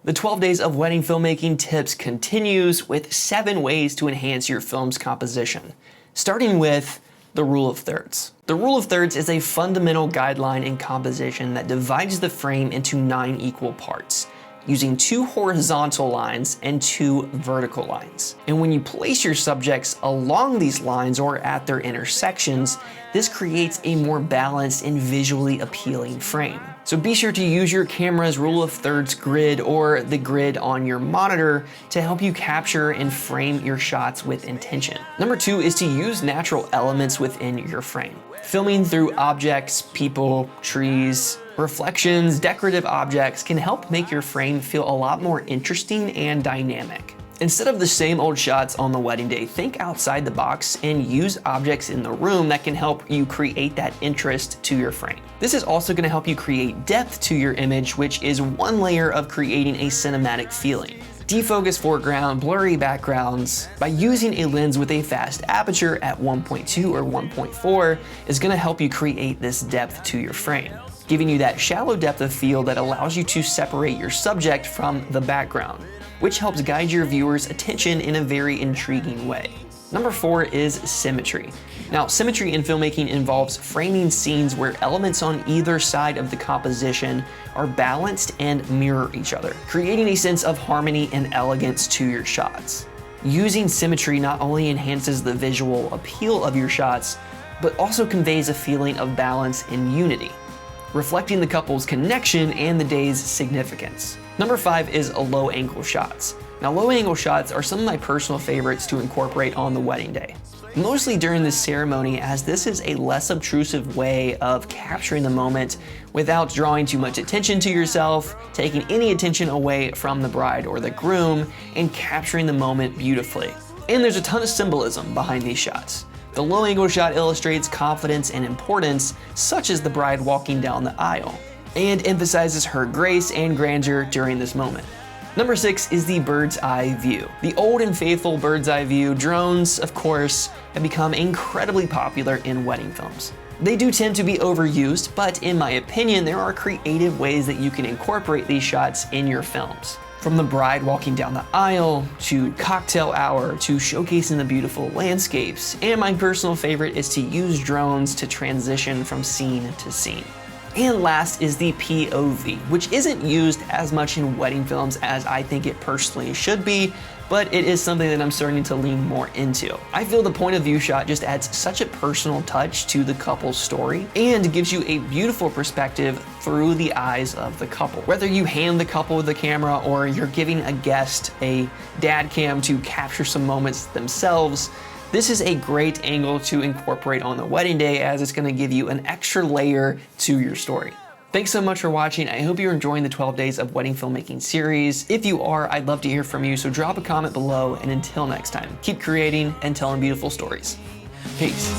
The 12 Days of Wedding Filmmaking Tips continues with 7 ways to enhance your film's composition, starting with the rule of thirds. The rule of thirds is a fundamental guideline in composition that divides the frame into 9 equal parts, using 2 horizontal lines and 2 vertical lines. And when you place your subjects along these lines or at their intersections, this creates a more balanced and visually appealing frame. So be sure to use your camera's rule of thirds grid or the grid on your monitor to help you capture and frame your shots with intention. Number 2 is to use natural elements within your frame. Filming through objects, people, trees, reflections, decorative objects can help make your frame feel a lot more interesting and dynamic. Instead of the same old shots on the wedding day, think outside the box and use objects in the room that can help you create that interest to your frame. This is also going to help you create depth to your image, which is one layer of creating a cinematic feeling. Defocus foreground, blurry backgrounds. By using a lens with a fast aperture at 1.2 or 1.4 is going to help you create this depth to your frame, giving you that shallow depth of field that allows you to separate your subject from the background, which helps guide your viewers' attention in a very intriguing way. Number 4 is symmetry. Now, symmetry in filmmaking involves framing scenes where elements on either side of the composition are balanced and mirror each other, creating a sense of harmony and elegance to your shots. Using symmetry not only enhances the visual appeal of your shots, but also conveys a feeling of balance and unity, reflecting the couple's connection and the day's significance. Number 5 is low angle shots. Now, low angle shots are some of my personal favorites to incorporate on the wedding day, mostly during this ceremony, as this is a less obtrusive way of capturing the moment without drawing too much attention to yourself, taking any attention away from the bride or the groom, and capturing the moment beautifully. And there's a ton of symbolism behind these shots. The low angle shot illustrates confidence and importance, such as the bride walking down the aisle, and emphasizes her grace and grandeur during this moment. Number 6 is the bird's eye view. The old and faithful bird's eye view, drones, of course, have become incredibly popular in wedding films. They do tend to be overused, but in my opinion, there are creative ways that you can incorporate these shots in your films. From the bride walking down the aisle, to cocktail hour, to showcasing the beautiful landscapes. And my personal favorite is to use drones to transition from scene to scene. And last is the POV, which isn't used as much in wedding films as I think it personally should be, but it is something that I'm starting to lean more into. I feel the point of view shot just adds such a personal touch to the couple's story and gives you a beautiful perspective through the eyes of the couple. Whether you hand the couple the camera or you're giving a guest a dad cam to capture some moments themselves, this is a great angle to incorporate on the wedding day, as it's going to give you an extra layer to your story. Thanks so much for watching. I hope you're enjoying the 12 Days of Wedding Filmmaking series. If you are, I'd love to hear from you, so drop a comment below, and until next time, keep creating and telling beautiful stories. Peace.